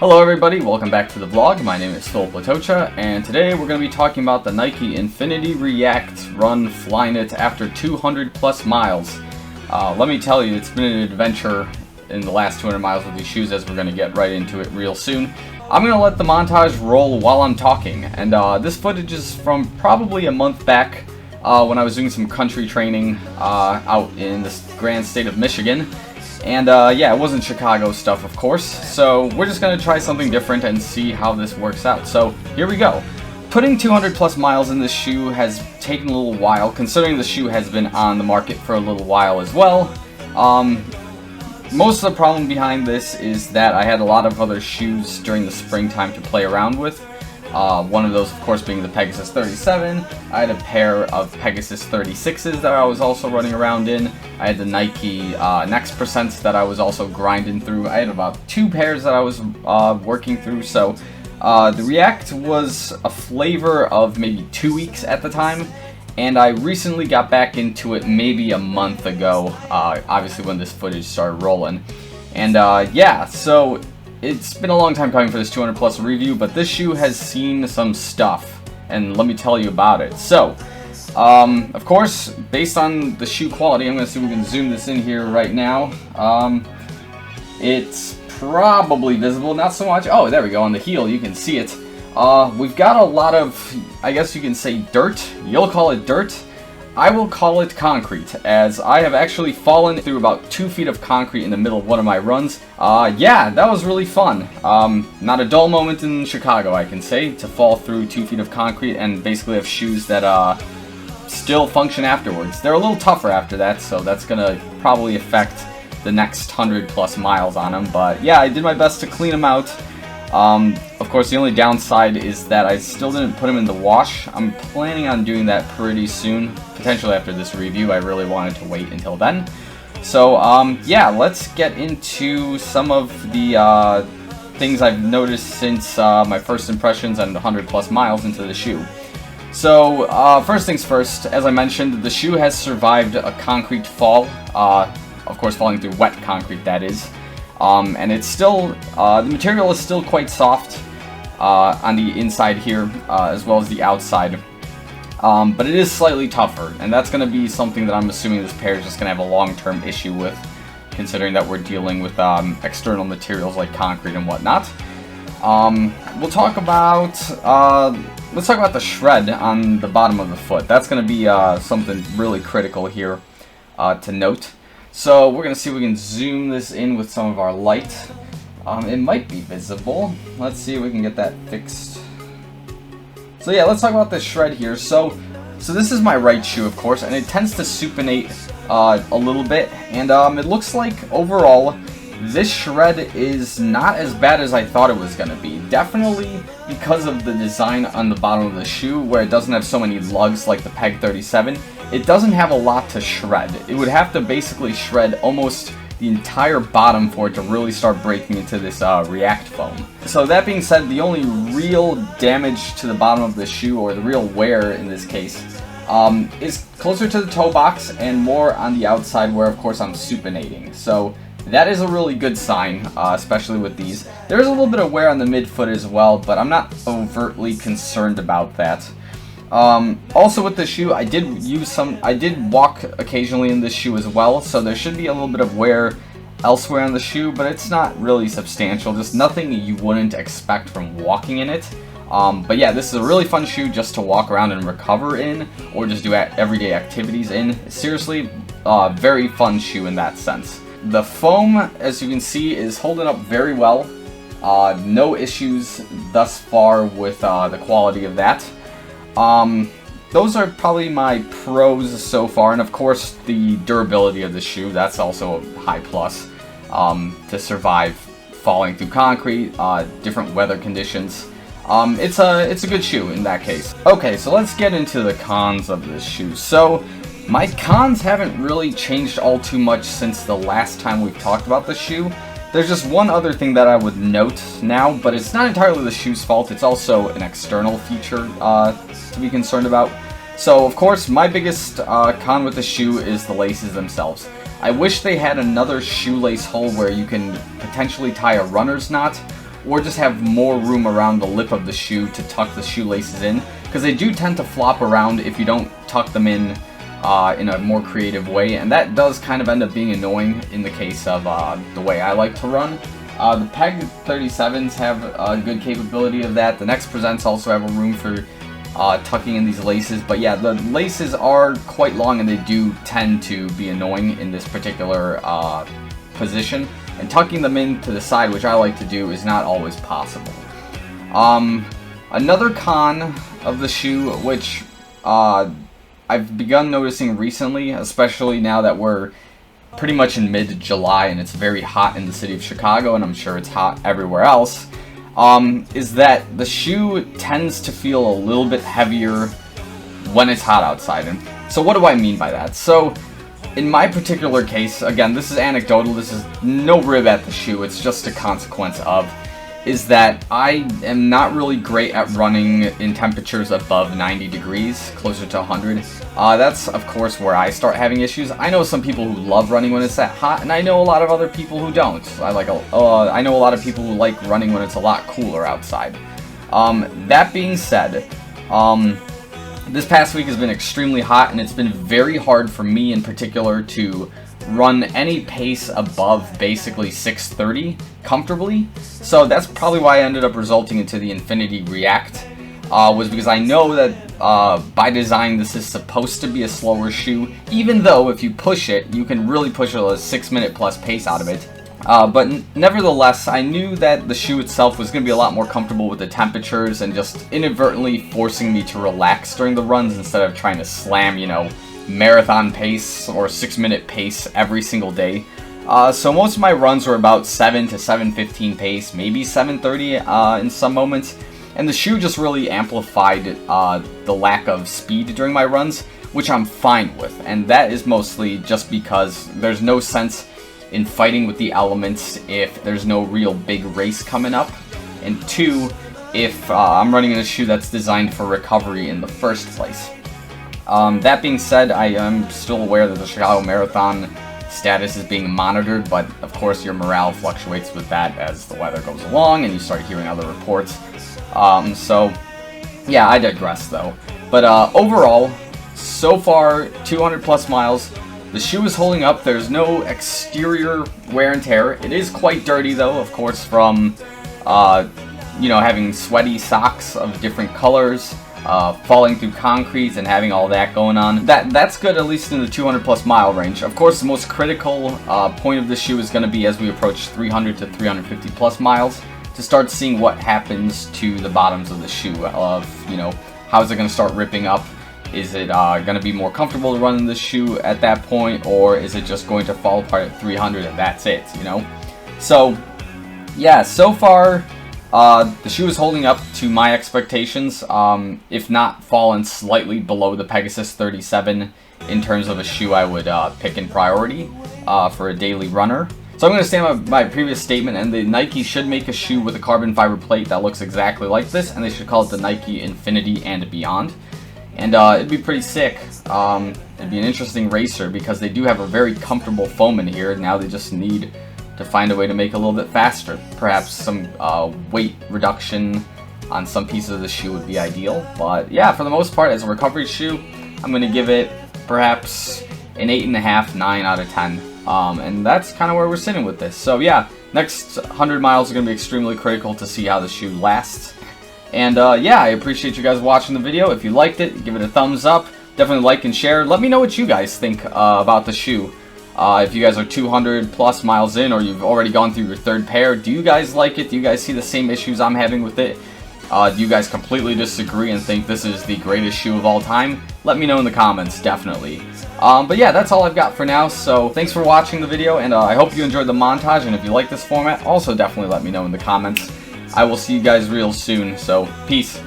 Hello everybody, welcome back to the vlog. My name is Filip Latocha, and today we're going to be talking about the Nike Infinity React Run Flyknit after 200 plus miles. Let me tell you, it's been an adventure in the last 200 miles with these shoes, as we're going to get right into it real soon. I'm going to let the montage roll while I'm talking, and this footage is from probably a month back when I was doing some country training out in the grand state of Michigan. And yeah, it wasn't Chicago stuff, of course, so we're just going to try something different and see how this works out. So here we go. Putting 200 plus miles in this shoe has taken a little while, considering the shoe has been on the market for a little while as well. Most of the problem behind this is that I had a lot of other shoes during the springtime to play around with. One of those, of course, being the Pegasus 37. I had a pair of Pegasus 36s that I was also running around in. I had the Nike Next Percents that I was also grinding through. I had about 2 pairs that I was working through. So the React was a flavor of maybe 2 weeks at the time. And I recently got back into it maybe a month ago, obviously when this footage started rolling. And yeah, so it's been a long time coming for this 200 plus review, but this shoe has seen some stuff, and let me tell you about it. So, of course, based on the shoe quality, I'm going to see if we can zoom this in here right now. It's probably visible, not so much. Oh, there we go, on the heel, you can see it. We've got a lot of, I guess you can say, dirt. You'll call it dirt. I will call it concrete, as I have actually fallen through about 2 feet of concrete in the middle of one of my runs. Yeah, that was really fun. Not a dull moment in Chicago, I can say, to fall through 2 feet of concrete and basically have shoes that still function afterwards. They're a little tougher after that, so that's gonna probably affect the next 100 plus miles on them. But yeah, I did my best to clean them out. Of course, the only downside is that I still didn't put them in the wash. I'm planning on doing that pretty soon, potentially after this review. I really wanted to wait until then. So, yeah, let's get into some of the things I've noticed since my first impressions and 100 plus miles into the shoe. So, first things first, as I mentioned, the shoe has survived a concrete fall, of course falling through wet concrete, that is. And it's still, the material is still quite soft on the inside here, as well as the outside. But it is slightly tougher, and that's going to be something that I'm assuming this pair is just going to have a long-term issue with, considering that we're dealing with external materials like concrete and whatnot. We'll talk about, let's talk about the shred on the bottom of the foot. That's going to be something really critical here to note. So we're going to see if we can zoom this in with some of our light. It might be visible. Let's see if we can get that fixed. So yeah, let's talk about this shred here. So this is my right shoe, of course, and it tends to supinate a little bit. And it looks like overall this shred is not as bad as I thought it was going to be. Definitely because of the design on the bottom of the shoe, where it doesn't have so many lugs like the Peg 37. It doesn't have a lot to shred. It would have to basically shred almost the entire bottom for it to really start breaking into this React foam. So that being said, the only real damage to the bottom of the shoe, or the real wear in this case, is closer to the toe box and more on the outside, where of course I'm supinating. So that is a really good sign, especially with these. There is a little bit of wear on the midfoot as well, but I'm not overtly concerned about that. Also with the shoe, I did walk occasionally in this shoe as well, so there should be a little bit of wear elsewhere on the shoe, but it's not really substantial, just nothing you wouldn't expect from walking in it. But yeah, this is a really fun shoe just to walk around and recover in, or just do everyday activities in. Seriously, very fun shoe in that sense. The foam, as you can see, is holding up very well. No issues thus far with the quality of that. Those are probably my pros so far, and of course the durability of the shoe, that's also a high plus, to survive falling through concrete, different weather conditions. It's a good shoe in that case. Okay, so let's get into the cons of this shoe. So my cons haven't really changed all too much since the last time we've talked about the shoe. There's just one other thing that I would note now, but it's not entirely the shoe's fault, it's also an external feature to be concerned about. So, of course, my biggest con with the shoe is the laces themselves. I wish they had another shoelace hole where you can potentially tie a runner's knot, or just have more room around the lip of the shoe to tuck the shoelaces in, because they do tend to flop around if you don't tuck them in a more creative way, and that does kind of end up being annoying in the case of the way I like to run. The Peg 37s have a good capability of that. The Next Presents also have a room for tucking in these laces, but yeah, the laces are quite long and they do tend to be annoying in this particular position, and tucking them in to the side, which I like to do, is not always possible. Another con of the shoe, which I've begun noticing recently, especially now that we're pretty much in mid-July and it's very hot in the city of Chicago, and I'm sure it's hot everywhere else, is that the shoe tends to feel a little bit heavier when it's hot outside. And so what do I mean by that? So in my particular case, again, this is anecdotal, this is no rib at the shoe, it's just a consequence of, is that I am not really great at running in temperatures above 90 degrees, closer to 100. That's, of course, where I start having issues. I know some people who love running when it's that hot, and I know a lot of other people who don't. I know a lot of people who like running when it's a lot cooler outside. That being said, this past week has been extremely hot, and it's been very hard for me in particular to run any pace above basically 630 comfortably. So that's probably why I ended up resulting into the Infinity React, was because I know that by design this is supposed to be a slower shoe, even though if you push it, you can really push a 6-minute plus pace out of it. But nevertheless, I knew that the shoe itself was going to be a lot more comfortable with the temperatures and just inadvertently forcing me to relax during the runs instead of trying to slam, you know, marathon pace or 6-minute pace every single day. So most of my runs were about 7 to 7:15 pace, maybe 7:30 in some moments, and the shoe just really amplified the lack of speed during my runs, which I'm fine with, and that is mostly just because there's no sense in fighting with the elements if there's no real big race coming up, and two, if I'm running in a shoe that's designed for recovery in the first place. That being said, I am still aware that the Chicago Marathon status is being monitored, but of course your morale fluctuates with that as the weather goes along and you start hearing other reports. So yeah, I digress though. But overall, so far, 200 plus miles, the shoe is holding up. There's no exterior wear and tear. It is quite dirty though, of course, from you know, having sweaty socks of different colors, falling through concrete and having all that going on. That's good, at least in the 200 plus mile range. Of course, the most critical point of the shoe is going to be as we approach 300 to 350 plus miles to start seeing what happens to the bottoms of the shoe. Of, you know, how is it going to start ripping up? Is it going to be more comfortable to run in the shoe at that point, or is it just going to fall apart at 300 and that's it, you know? So yeah, so far the shoe is holding up to my expectations, if not fallen slightly below the Pegasus 37 in terms of a shoe I would pick in priority for a daily runner. So I'm going to stand by my previous statement, and the Nike should make a shoe with a carbon fiber plate that looks exactly like this, and they should call it the Nike Infinity and Beyond. And it'd be pretty sick. It'd be an interesting racer because they do have a very comfortable foam in here. Now they just need to find a way to make it a little bit faster. Perhaps some weight reduction on some pieces of the shoe would be ideal. But yeah, for the most part, as a recovery shoe, I'm going to give it perhaps an 8.5, 9 out of 10. And that's kind of where we're sitting with this. So yeah, next 100 miles are going to be extremely critical to see how the shoe lasts. And yeah, I appreciate you guys watching the video. If you liked it, give it a thumbs up. Definitely like and share. Let me know what you guys think about the shoe. If you guys are 200 plus miles in, or you've already gone through your third pair, do you guys like it? Do you guys see the same issues I'm having with it? Do you guys completely disagree and think this is the greatest shoe of all time? Let me know in the comments, definitely. But yeah, that's all I've got for now, so thanks for watching the video, and I hope you enjoyed the montage, and if you like this format, also definitely let me know in the comments. I will see you guys real soon, so peace.